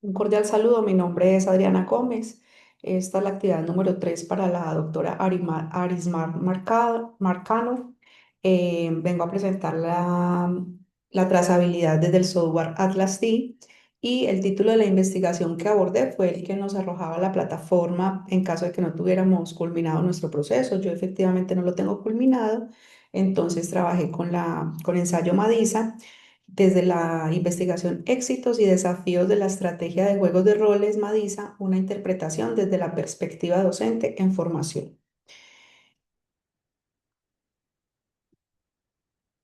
Un cordial saludo, mi nombre es Adriana Gómez. Esta es la actividad número 3 para la doctora Arismar Marcano. Vengo a presentar la trazabilidad desde el software Atlas D y el título de la investigación que abordé fue el que nos arrojaba la plataforma en caso de que no tuviéramos culminado nuestro proceso. Yo efectivamente no lo tengo culminado, entonces trabajé con ensayo Madisa desde la investigación éxitos y desafíos de la estrategia de juegos de roles Madisa, una interpretación desde la perspectiva docente en formación.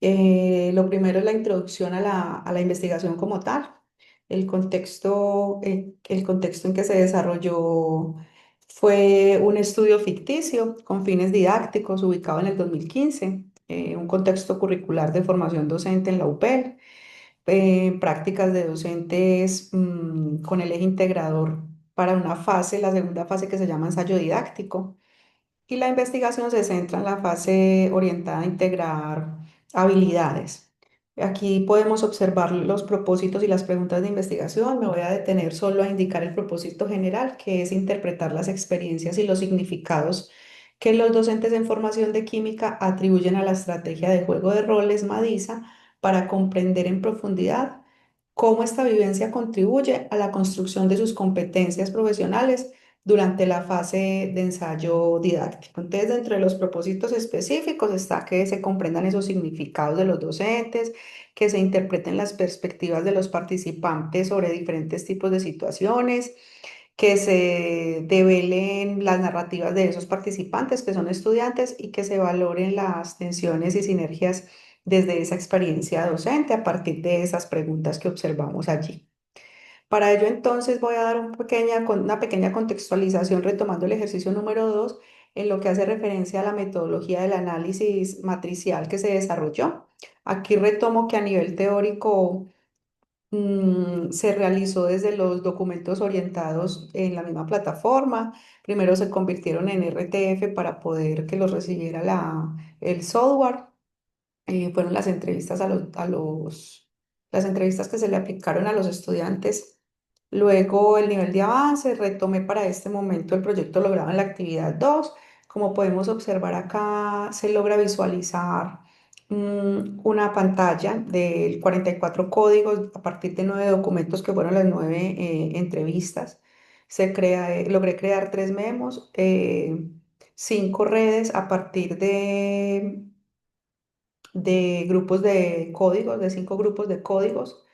Lo primero es la introducción a la investigación como tal. El contexto en que se desarrolló fue un estudio ficticio con fines didácticos ubicado en el 2015, un contexto curricular de formación docente en la UPEL, prácticas de docentes con el eje integrador para una fase, la segunda fase que se llama ensayo didáctico. Y la investigación se centra en la fase orientada a integrar habilidades. Aquí podemos observar los propósitos y las preguntas de investigación. Me voy a detener solo a indicar el propósito general, que es interpretar las experiencias y los significados que los docentes en formación de química atribuyen a la estrategia de juego de roles MADISA para comprender en profundidad cómo esta vivencia contribuye a la construcción de sus competencias profesionales durante la fase de ensayo didáctico. Entonces, dentro de los propósitos específicos está que se comprendan esos significados de los docentes, que se interpreten las perspectivas de los participantes sobre diferentes tipos de situaciones, que se develen las narrativas de esos participantes que son estudiantes y que se valoren las tensiones y sinergias desde esa experiencia docente a partir de esas preguntas que observamos allí. Para ello, entonces, voy a dar una pequeña contextualización retomando el ejercicio número 2 en lo que hace referencia a la metodología del análisis matricial que se desarrolló. Aquí retomo que a nivel teórico se realizó desde los documentos orientados en la misma plataforma. Primero se convirtieron en RTF para poder que los recibiera el software. Fueron las entrevistas las entrevistas que se le aplicaron a los estudiantes. Luego el nivel de avance, retomé para este momento el proyecto logrado en la actividad 2. Como podemos observar acá, se logra visualizar una pantalla de 44 códigos a partir de 9 documentos que fueron las 9 entrevistas. Logré crear 3 memos, 5 redes a partir de grupos de códigos, de 5 grupos de códigos,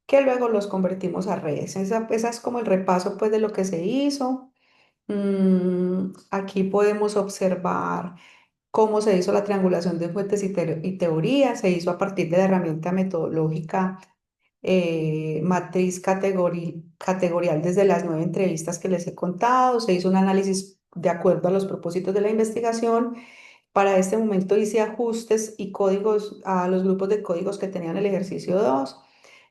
que luego los convertimos a redes. Esa es como el repaso pues de lo que se hizo. Aquí podemos observar cómo se hizo la triangulación de fuentes y teorías. Se hizo a partir de la herramienta metodológica matriz categorial desde las 9 entrevistas que les he contado. Se hizo un análisis de acuerdo a los propósitos de la investigación. Para este momento hice ajustes y códigos a los grupos de códigos que tenían el ejercicio 2.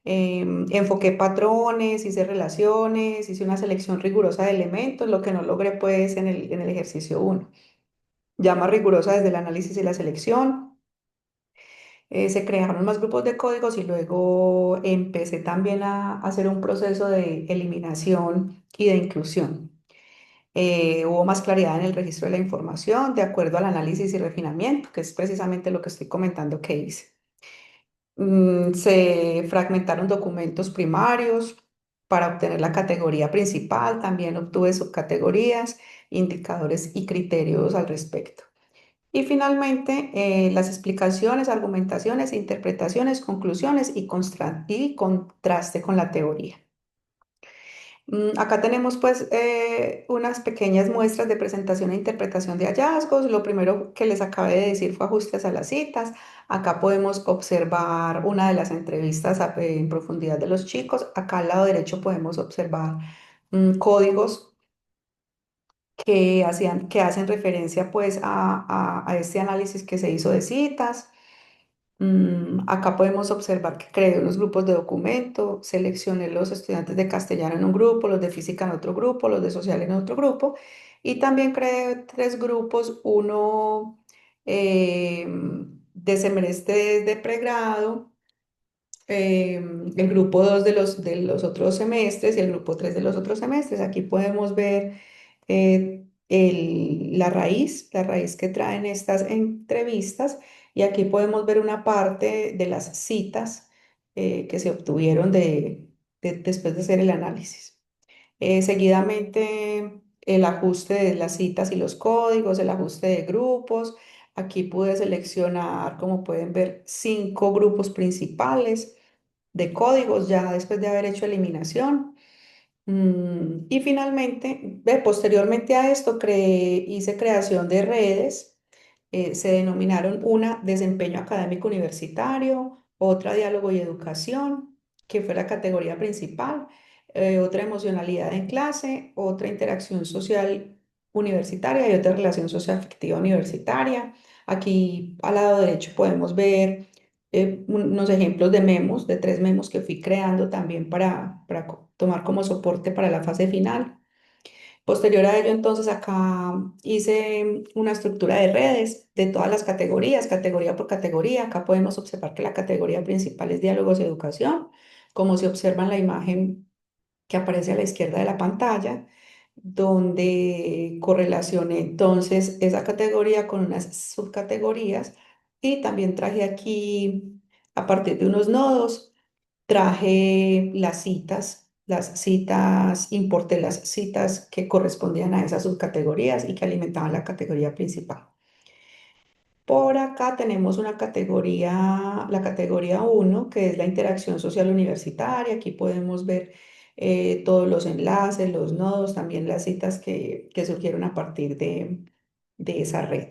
Enfoqué patrones, hice relaciones, hice una selección rigurosa de elementos, lo que no logré pues en el ejercicio 1. Ya más rigurosa desde el análisis y la selección. Se crearon más grupos de códigos y luego empecé también a hacer un proceso de eliminación y de inclusión. Hubo más claridad en el registro de la información de acuerdo al análisis y refinamiento, que es precisamente lo que estoy comentando que hice. Se fragmentaron documentos primarios para obtener la categoría principal, también obtuve subcategorías, indicadores y criterios al respecto. Y finalmente, las explicaciones, argumentaciones, interpretaciones, conclusiones y contraste con la teoría. Acá tenemos pues unas pequeñas muestras de presentación e interpretación de hallazgos. Lo primero que les acabé de decir fue ajustes a las citas. Acá podemos observar una de las entrevistas en profundidad de los chicos. Acá al lado derecho podemos observar códigos que hacen referencia pues a este análisis que se hizo de citas. Acá podemos observar que creé unos grupos de documento, seleccioné los estudiantes de castellano en un grupo, los de física en otro grupo, los de social en otro grupo, y también creé 3 grupos, uno de semestres de pregrado, el grupo 2 de los otros semestres y el grupo 3 de los otros semestres. Aquí podemos ver la raíz que traen estas entrevistas y aquí podemos ver una parte de las citas que se obtuvieron después de hacer el análisis. Seguidamente, el ajuste de las citas y los códigos, el ajuste de grupos. Aquí pude seleccionar, como pueden ver, 5 grupos principales de códigos ya después de haber hecho eliminación. Y finalmente, posteriormente a esto, hice creación de redes. Se denominaron una desempeño académico universitario, otra diálogo y educación, que fue la categoría principal, otra emocionalidad en clase, otra interacción social universitaria y otra relación socioafectiva universitaria. Aquí al lado derecho podemos ver unos ejemplos de memos, de 3 memos que fui creando también para tomar como soporte para la fase final. Posterior a ello, entonces, acá hice una estructura de redes de todas las categorías, categoría por categoría. Acá podemos observar que la categoría principal es diálogos y educación, como se observa en la imagen que aparece a la izquierda de la pantalla, donde correlacioné entonces esa categoría con unas subcategorías y también traje aquí, a partir de unos nodos, traje importé las citas que correspondían a esas subcategorías y que alimentaban la categoría principal. Por acá tenemos una categoría, la categoría uno, que es la interacción social universitaria. Aquí podemos ver todos los enlaces, los nodos, también las citas que surgieron a partir de esa red.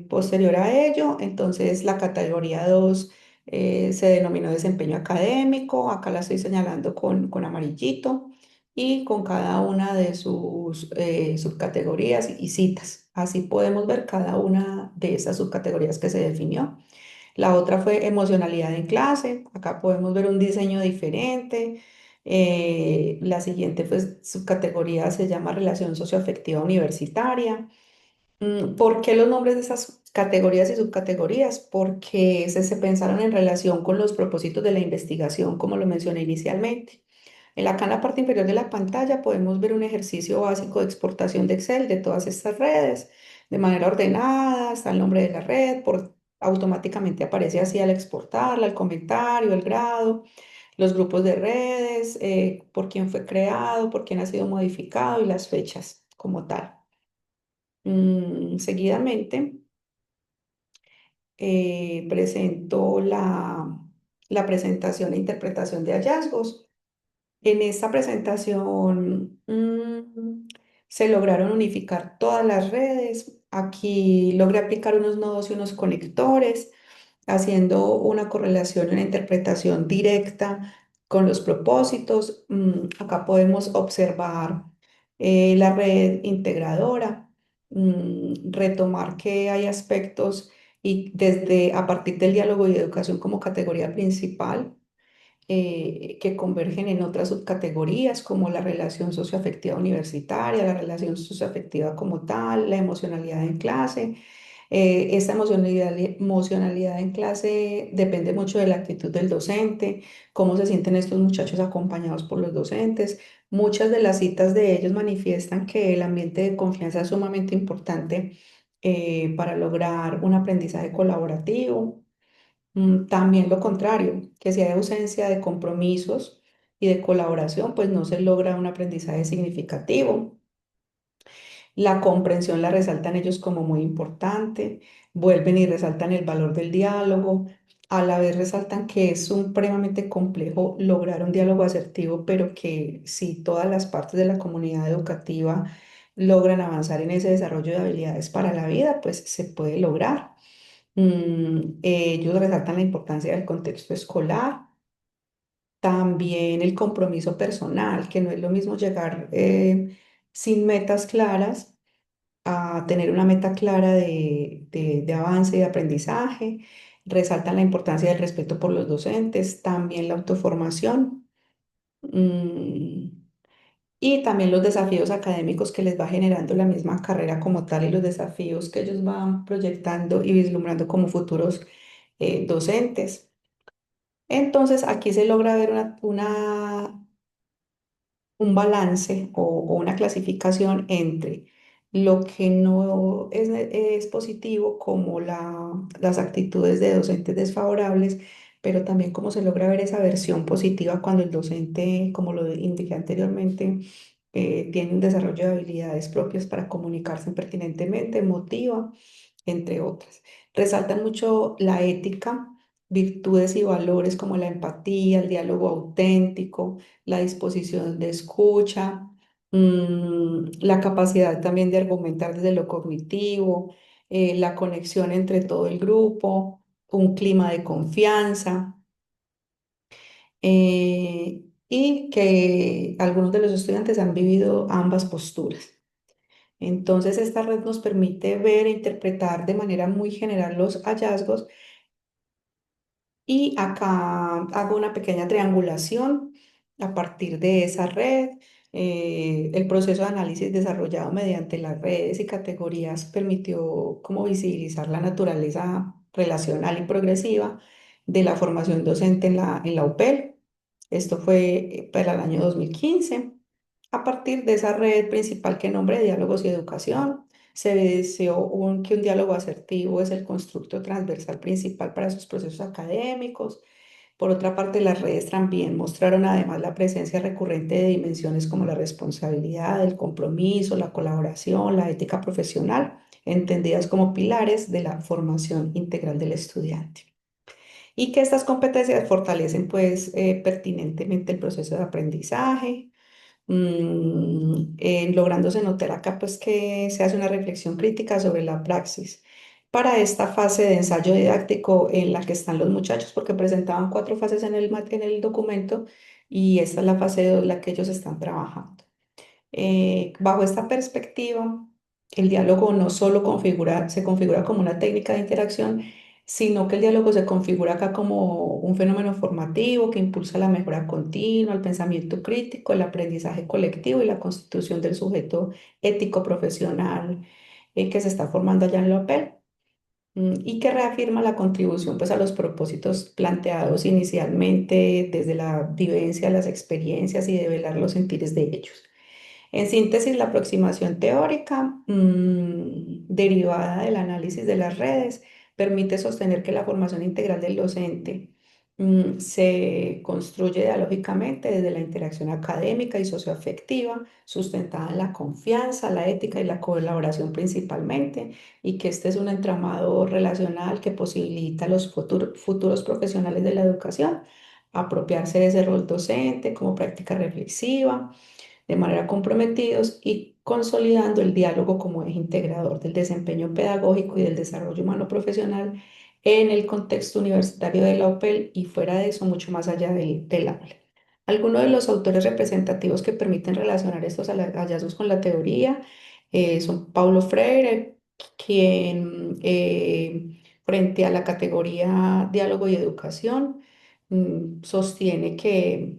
Posterior a ello, entonces la categoría 2 se denominó desempeño académico. Acá la estoy señalando con amarillito y con cada una de sus subcategorías y citas. Así podemos ver cada una de esas subcategorías que se definió. La otra fue emocionalidad en clase. Acá podemos ver un diseño diferente. La siguiente pues, subcategoría se llama relación socioafectiva universitaria. ¿Por qué los nombres de esas categorías y subcategorías? Porque se pensaron en relación con los propósitos de la investigación, como lo mencioné inicialmente. Acá en la parte inferior de la pantalla podemos ver un ejercicio básico de exportación de Excel de todas estas redes de manera ordenada. Está el nombre de la red, automáticamente aparece así al exportarla, el comentario, el grado, los grupos de redes, por quién fue creado, por quién ha sido modificado y las fechas como tal. Seguidamente presento la presentación e interpretación de hallazgos. En esta presentación se lograron unificar todas las redes. Aquí logré aplicar unos nodos y unos conectores, haciendo una correlación y una interpretación directa con los propósitos. Acá podemos observar la red integradora, retomar que hay aspectos y desde a partir del diálogo y educación como categoría principal que convergen en otras subcategorías como la relación socioafectiva universitaria, la relación socioafectiva como tal, la emocionalidad en clase. Esta emocionalidad en clase depende mucho de la actitud del docente, cómo se sienten estos muchachos acompañados por los docentes. Muchas de las citas de ellos manifiestan que el ambiente de confianza es sumamente importante para lograr un aprendizaje colaborativo. También lo contrario, que si hay ausencia de compromisos y de colaboración, pues no se logra un aprendizaje significativo. La comprensión la resaltan ellos como muy importante, vuelven y resaltan el valor del diálogo, a la vez resaltan que es supremamente complejo lograr un diálogo asertivo, pero que si todas las partes de la comunidad educativa logran avanzar en ese desarrollo de habilidades para la vida, pues se puede lograr. Ellos resaltan la importancia del contexto escolar, también el compromiso personal, que no es lo mismo llegar sin metas claras a tener una meta clara de avance y de aprendizaje. Resaltan la importancia del respeto por los docentes, también la autoformación. mm, y también los desafíos académicos que les va generando la misma carrera como tal y los desafíos que ellos van proyectando y vislumbrando como futuros docentes. Entonces, aquí se logra ver un balance o una clasificación entre lo que no es positivo, como las actitudes de docentes desfavorables, pero también cómo se logra ver esa versión positiva cuando el docente, como lo indiqué anteriormente, tiene un desarrollo de habilidades propias para comunicarse pertinentemente, motiva, entre otras. Resaltan mucho la ética, virtudes y valores como la empatía, el diálogo auténtico, la disposición de escucha, la capacidad también de argumentar desde lo cognitivo, la conexión entre todo el grupo, un clima de confianza, y que algunos de los estudiantes han vivido ambas posturas. Entonces, esta red nos permite ver e interpretar de manera muy general los hallazgos, y acá hago una pequeña triangulación a partir de esa red. El proceso de análisis desarrollado mediante las redes y categorías permitió como visibilizar la naturaleza relacional y progresiva de la formación docente en la UPEL. Esto fue para el año 2015. A partir de esa red principal que nombre Diálogos y Educación, se evidenció que un diálogo asertivo es el constructo transversal principal para sus procesos académicos. Por otra parte, las redes también mostraron además la presencia recurrente de dimensiones como la responsabilidad, el compromiso, la colaboración, la ética profesional, entendidas como pilares de la formación integral del estudiante. Y que estas competencias fortalecen pues pertinentemente el proceso de aprendizaje, lográndose notar acá pues que se hace una reflexión crítica sobre la praxis para esta fase de ensayo didáctico en la que están los muchachos, porque presentaban 4 fases en el documento, y esta es la fase 2 la que ellos están trabajando. Bajo esta perspectiva, el diálogo no solo se configura como una técnica de interacción, sino que el diálogo se configura acá como un fenómeno formativo que impulsa la mejora continua, el pensamiento crítico, el aprendizaje colectivo y la constitución del sujeto ético profesional que se está formando allá en la OPEL, y que reafirma la contribución pues, a los propósitos planteados inicialmente desde la vivencia, las experiencias y develar los sentires de ellos. En síntesis, la aproximación teórica, derivada del análisis de las redes, permite sostener que la formación integral del docente se construye dialógicamente desde la interacción académica y socioafectiva, sustentada en la confianza, la ética y la colaboración principalmente, y que este es un entramado relacional que posibilita a los futuros profesionales de la educación apropiarse de ese rol docente como práctica reflexiva de manera comprometidos y consolidando el diálogo como eje integrador del desempeño pedagógico y del desarrollo humano profesional en el contexto universitario de la UPEL y fuera de eso, mucho más allá del aula. Algunos de los autores representativos que permiten relacionar estos hallazgos con la teoría son Paulo Freire, quien frente a la categoría diálogo y educación sostiene que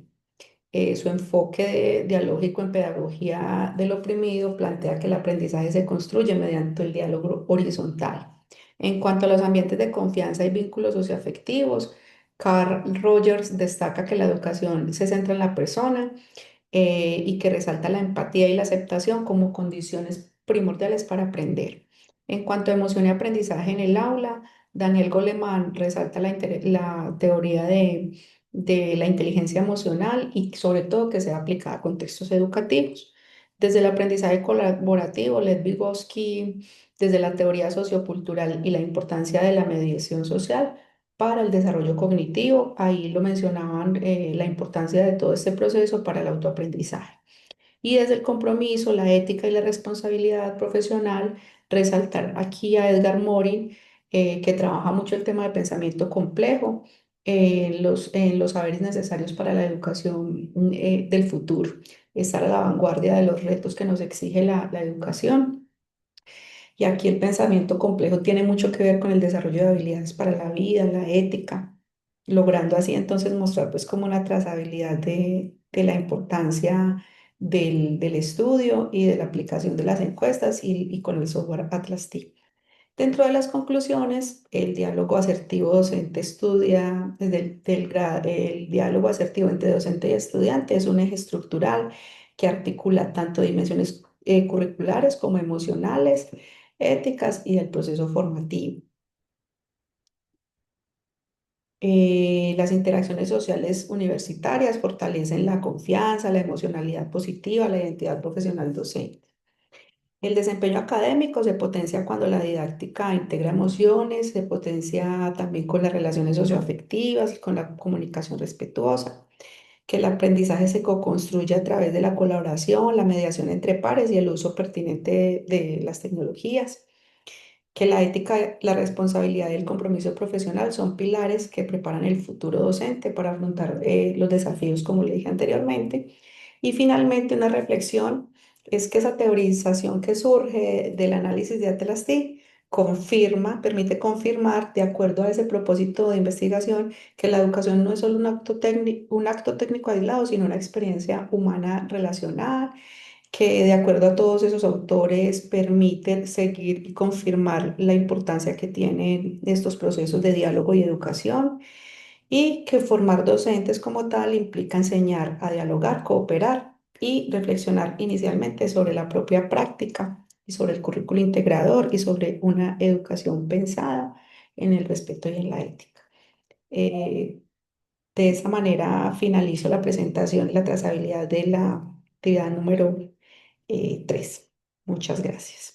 su enfoque dialógico en pedagogía del oprimido plantea que el aprendizaje se construye mediante el diálogo horizontal. En cuanto a los ambientes de confianza y vínculos socioafectivos, Carl Rogers destaca que la educación se centra en la persona, y que resalta la empatía y la aceptación como condiciones primordiales para aprender. En cuanto a emoción y aprendizaje en el aula, Daniel Goleman resalta la teoría de la inteligencia emocional y sobre todo que sea aplicada a contextos educativos. Desde el aprendizaje colaborativo, Lev Vygotsky, desde la teoría sociocultural y la importancia de la mediación social para el desarrollo cognitivo, ahí lo mencionaban, la importancia de todo este proceso para el autoaprendizaje. Y desde el compromiso, la ética y la responsabilidad profesional, resaltar aquí a Edgar Morin, que trabaja mucho el tema de pensamiento complejo en los saberes necesarios para la educación del futuro, estar a la vanguardia de los retos que nos exige la educación. Y aquí el pensamiento complejo tiene mucho que ver con el desarrollo de habilidades para la vida, la ética, logrando así entonces mostrar pues como una trazabilidad de la importancia del estudio y de la aplicación de las encuestas y con el software Atlas TI. Dentro de las conclusiones, el diálogo asertivo docente estudia, desde el diálogo asertivo entre docente y estudiante es un eje estructural que articula tanto dimensiones curriculares como emocionales, éticas y el proceso formativo. Las interacciones sociales universitarias fortalecen la confianza, la emocionalidad positiva, la identidad profesional docente. El desempeño académico se potencia cuando la didáctica integra emociones, se potencia también con las relaciones socioafectivas y con la comunicación respetuosa, que el aprendizaje se co-construye a través de la colaboración, la mediación entre pares y el uso pertinente de las tecnologías, que la ética, la responsabilidad y el compromiso profesional son pilares que preparan el futuro docente para afrontar los desafíos, como le dije anteriormente. Y finalmente, una reflexión es que esa teorización que surge del análisis de Atlas TIC confirma, permite confirmar, de acuerdo a ese propósito de investigación, que la educación no es solo un acto técnico aislado, sino una experiencia humana relacional que de acuerdo a todos esos autores permiten seguir y confirmar la importancia que tienen estos procesos de diálogo y educación y que formar docentes como tal implica enseñar a dialogar, cooperar y reflexionar inicialmente sobre la propia práctica y sobre el currículo integrador y sobre una educación pensada en el respeto y en la ética. Eh, de esa manera finalizo la presentación y la trazabilidad de la actividad número 3. Muchas gracias.